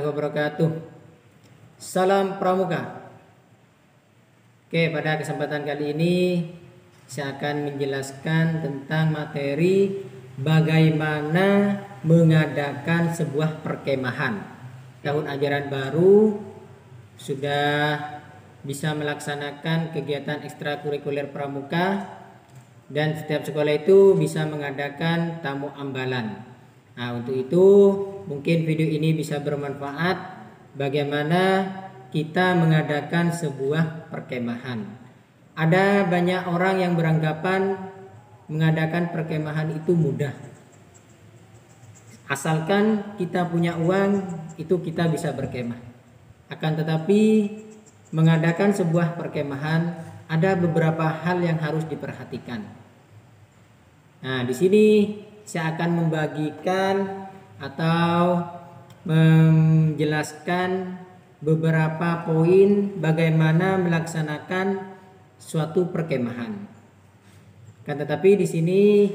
wabarakatuh. Salam Pramuka. Oke, pada kesempatan kali ini saya akan menjelaskan tentang materi bagaimana mengadakan sebuah perkemahan. Tahun ajaran baru sudah bisa melaksanakan kegiatan ekstrakurikuler pramuka dan setiap sekolah itu bisa mengadakan tamu ambalan. Nah, untuk itu mungkin video ini bisa bermanfaat bagaimana kita mengadakan sebuah perkemahan. Ada banyak orang yang beranggapan mengadakan perkemahan itu mudah. Asalkan kita punya uang, itu kita bisa berkemah. Akan tetapi mengadakan sebuah perkemahan ada beberapa hal yang harus diperhatikan. Nah, di sini saya akan membagikan atau menjelaskan beberapa poin bagaimana melaksanakan suatu perkemahan. Kan tetapi di sini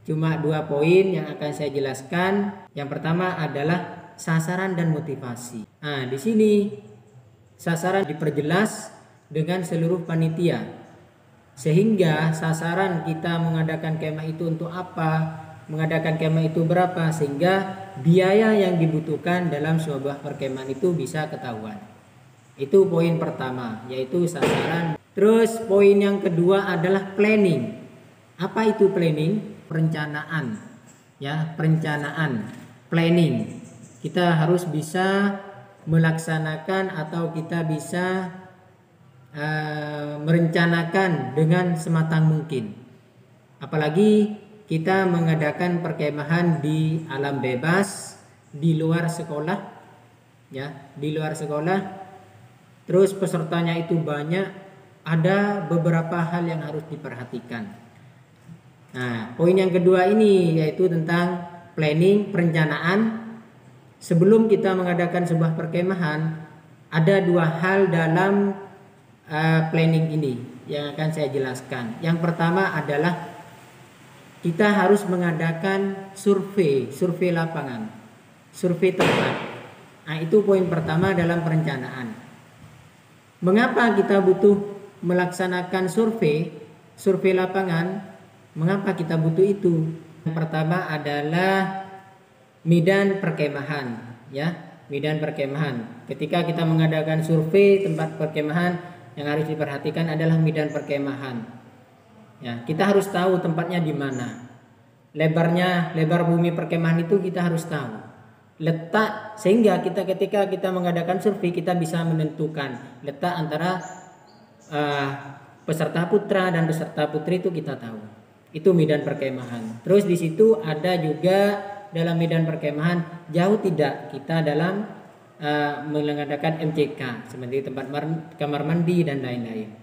cuma 2 poin yang akan saya jelaskan. Yang pertama adalah sasaran dan motivasi. Nah, di sini sasaran diperjelas dengan seluruh panitia. Sehingga sasaran kita mengadakan kemah itu untuk apa, mengadakan kemah itu berapa, sehingga biaya yang dibutuhkan dalam sebuah perkemahan itu bisa ketahuan. Itu poin pertama, yaitu sasaran. Terus poin yang kedua adalah planning. Apa itu planning? Perencanaan. Ya, perencanaan, planning. Kita harus bisa melaksanakan atau kita bisa merencanakan dengan sematang mungkin. Apalagi kita mengadakan perkemahan di alam bebas, di luar sekolah, ya, di luar sekolah. Terus pesertanya itu banyak, ada beberapa hal yang harus diperhatikan. Nah, poin yang kedua ini yaitu tentang planning, perencanaan. Sebelum kita mengadakan sebuah perkemahan, ada 2 hal dalam planning ini yang akan saya jelaskan. Yang pertama adalah kita harus mengadakan survei lapangan, survei tempat. Nah, itu poin pertama dalam perencanaan. Mengapa kita butuh melaksanakan survei lapangan? Mengapa kita butuh itu? Yang pertama adalah medan perkemahan, ya, medan perkemahan. Ketika kita mengadakan survei tempat perkemahan, yang harus diperhatikan adalah medan perkemahan. Ya, kita harus tahu tempatnya di mana. Lebar bumi perkemahan itu kita harus tahu. Letak, sehingga ketika kita mengadakan survei kita bisa menentukan letak antara peserta putra dan peserta putri, itu kita tahu. Itu medan perkemahan. Terus di situ ada juga dalam medan perkemahan jauh tidak kita dalam mengadakan MCK seperti tempat kamar mandi dan lain-lain.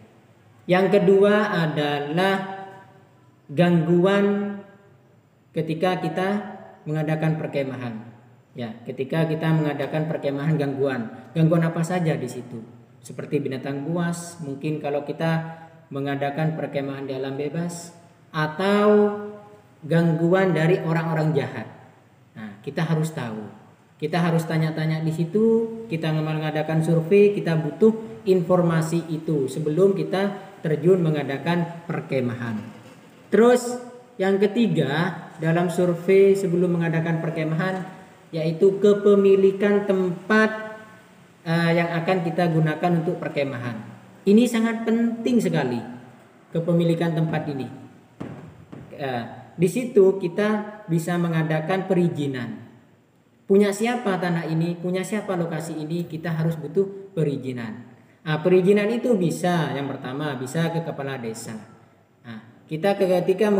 Yang kedua adalah gangguan ketika kita mengadakan perkemahan. Ya, ketika kita mengadakan perkemahan, gangguan apa saja di situ? Seperti binatang buas, mungkin kalau kita mengadakan perkemahan di alam bebas, atau gangguan dari orang-orang jahat. Nah, kita harus tahu. Kita harus tanya-tanya di situ. Kita mengadakan survei, kita butuh informasi itu sebelum kita terjun mengadakan perkemahan. Terus yang ketiga dalam survei sebelum mengadakan perkemahan yaitu kepemilikan tempat yang akan kita gunakan untuk perkemahan. Ini sangat penting sekali, kepemilikan tempat ini. Di situ kita bisa mengadakan perizinan. Punya siapa tanah ini, punya siapa lokasi ini, kita harus butuh perizinan. Nah, perizinan itu bisa, yang pertama bisa ke kepala desa. Nah, kita ketika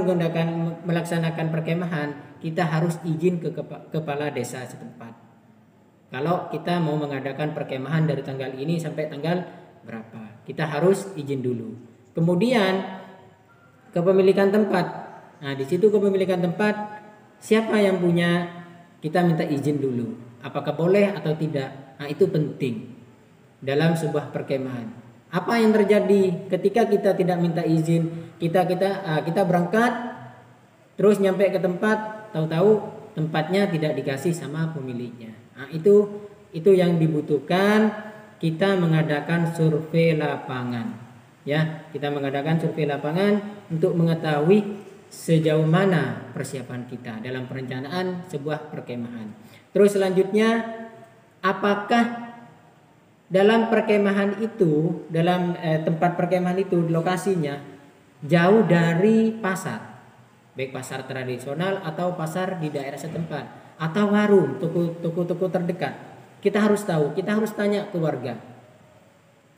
melaksanakan perkemahan, kita harus izin ke kepala desa setempat. Kalau kita mau mengadakan perkemahan dari tanggal ini sampai tanggal berapa, kita harus izin dulu. Kemudian kepemilikan tempat. Nah, di situ kepemilikan tempat, siapa yang punya, kita minta izin dulu. Apakah boleh atau tidak? Nah, itu penting dalam sebuah perkemahan. Apa yang terjadi ketika kita tidak minta izin? Kita berangkat, terus nyampe ke tempat, tahu-tahu tempatnya tidak dikasih sama pemiliknya. Nah, itu itu yang dibutuhkan kita mengadakan survei lapangan. Ya, kita mengadakan survei lapangan untuk mengetahui sejauh mana persiapan kita dalam perencanaan sebuah perkemahan. Terus selanjutnya, apakah dalam perkemahan itu, dalam tempat perkemahan itu lokasinya jauh dari pasar, baik pasar tradisional atau pasar di daerah setempat atau warung, toko-toko terdekat. Kita harus tahu, kita harus tanya ke warga,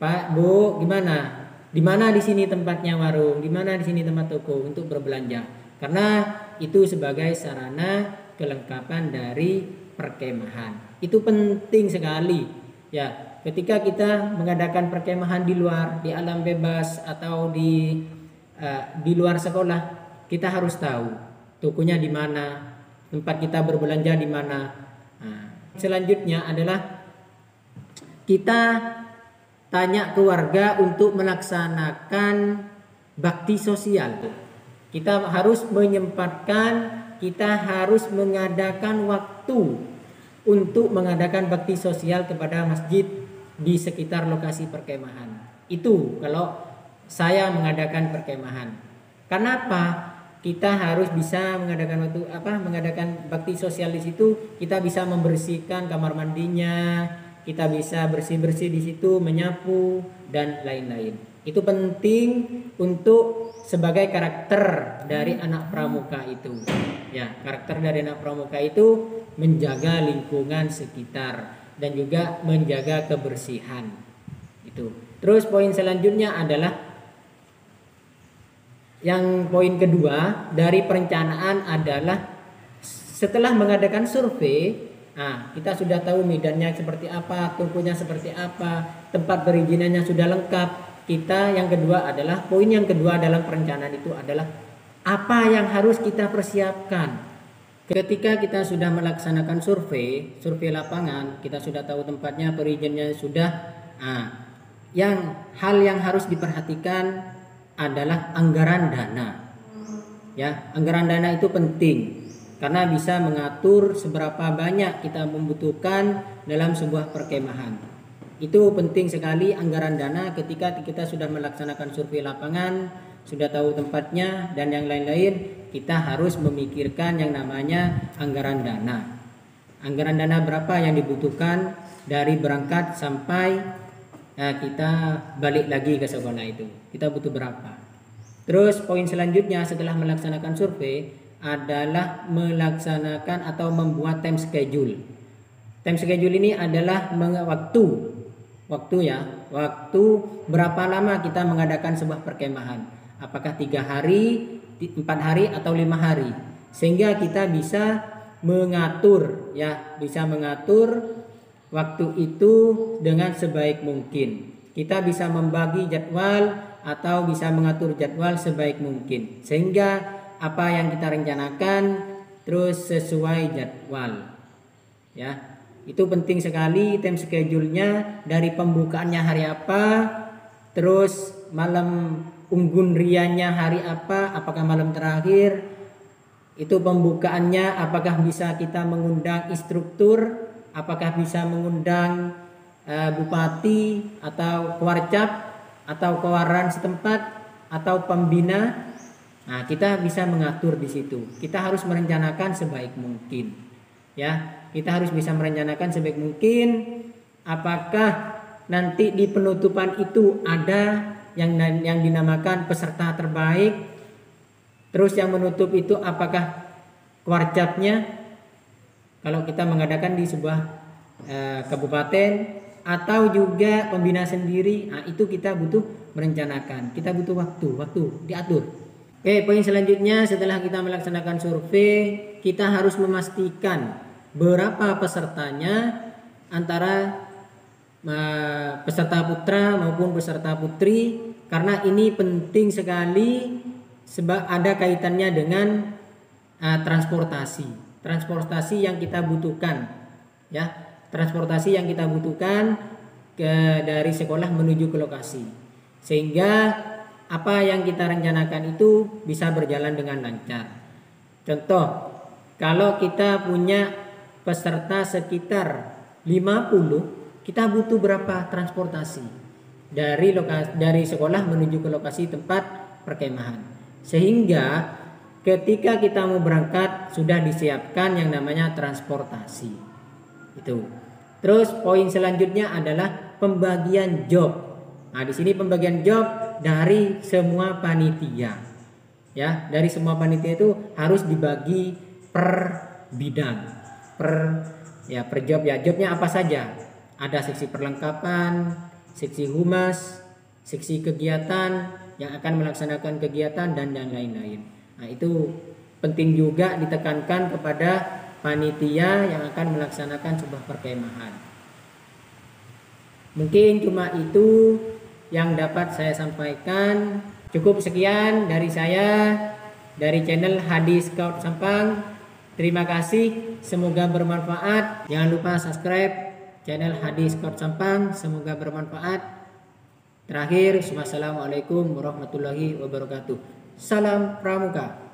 Pak, Bu, gimana? Di mana di sini tempatnya warung? Di mana di sini tempat toko untuk berbelanja? Karena itu sebagai sarana kelengkapan dari perkemahan. Itu penting sekali. Ya, ketika kita mengadakan perkemahan di luar, di alam bebas atau di luar sekolah, kita harus tahu tokonya di mana, tempat kita berbelanja di mana. Nah, selanjutnya adalah kita tanya ke warga untuk melaksanakan bakti sosial. Kita harus menyempatkan, kita harus mengadakan waktu untuk mengadakan bakti sosial kepada masjid di sekitar lokasi perkemahan. Itu kalau saya mengadakan perkemahan. Kenapa? Kita harus bisa mengadakan bakti sosial di situ. Kita bisa membersihkan kamar mandinya, kita bisa bersih-bersih di situ, menyapu dan lain-lain. Itu penting untuk sebagai karakter dari anak pramuka itu. Ya, karakter dari anak pramuka itu menjaga lingkungan sekitar dan juga menjaga kebersihan. Itu. Terus poin selanjutnya adalah yang poin kedua dari perencanaan adalah setelah mengadakan survei, kita sudah tahu medannya seperti apa, tokonya seperti apa, tempat perizinannya sudah lengkap. Yang kedua adalah poin yang kedua dalam perencanaan itu adalah apa yang harus kita persiapkan. Ketika kita sudah melaksanakan survei lapangan, kita sudah tahu tempatnya, perizinannya sudah. Hal yang harus diperhatikan adalah anggaran dana. Ya, anggaran dana itu penting karena bisa mengatur seberapa banyak kita membutuhkan dalam sebuah perkemahan. Itu penting sekali anggaran dana ketika kita sudah melaksanakan survei lapangan, sudah tahu tempatnya dan yang lain-lain, kita harus memikirkan yang namanya anggaran dana. Anggaran dana berapa yang dibutuhkan dari berangkat sampai kita balik lagi ke sekolah itu. Kita butuh berapa? Terus poin selanjutnya setelah melaksanakan survei adalah melaksanakan atau membuat time schedule. Time schedule ini adalah waktu berapa lama kita mengadakan sebuah perkemahan. Apakah 3 hari, 4 hari atau 5 hari. Sehingga kita bisa mengatur waktu itu dengan sebaik mungkin. Kita bisa membagi jadwal atau bisa mengatur jadwal sebaik mungkin. Sehingga apa yang kita rencanakan terus sesuai jadwal. Ya, itu penting sekali time schedule-nya dari pembukaannya hari apa, terus malam unggun rianya hari apa, apakah malam terakhir, itu pembukaannya apakah bisa kita mengundang instruktur, apakah bisa mengundang bupati atau kewarcap atau kewaran setempat atau pembina. Nah, kita bisa mengatur di situ. Kita harus merencanakan sebaik mungkin. Ya, kita harus bisa merencanakan sebaik mungkin. Apakah nanti di penutupan itu ada yang dinamakan peserta terbaik. Terus yang menutup itu apakah kewarcapnya? Kalau kita mengadakan di sebuah kabupaten atau juga pembina sendiri, itu kita butuh merencanakan. Kita butuh waktu diatur. Oke, poin selanjutnya setelah kita melaksanakan survei, kita harus memastikan berapa pesertanya antara peserta putra maupun peserta putri, karena ini penting sekali sebab ada kaitannya dengan transportasi yang kita butuhkan, ya, transportasi yang kita butuhkan dari sekolah menuju ke lokasi, sehingga apa yang kita rencanakan itu bisa berjalan dengan lancar. Contoh, kalau kita punya peserta sekitar 50, kita butuh berapa transportasi dari sekolah menuju ke lokasi tempat perkemahan. Sehingga ketika kita mau berangkat sudah disiapkan yang namanya transportasi. Itu. Terus poin selanjutnya adalah pembagian job. Nah, di sini pembagian job dari semua panitia. Ya, dari semua panitia itu harus dibagi per bidang. Per job ya. Jobnya apa saja? Ada seksi perlengkapan, seksi humas, seksi kegiatan yang akan melaksanakan kegiatan dan lain-lain. Nah, itu penting juga ditekankan kepada panitia yang akan melaksanakan sebuah perkemahan. Mungkin cuma itu yang dapat saya sampaikan. Cukup sekian dari saya, dari channel Hadi Scout Sampang. Terima kasih, semoga bermanfaat. Jangan lupa subscribe channel Hadi Scout Sampang, semoga bermanfaat. Terakhir, wassalamualaikum warahmatullahi wabarakatuh. Salam Pramuka.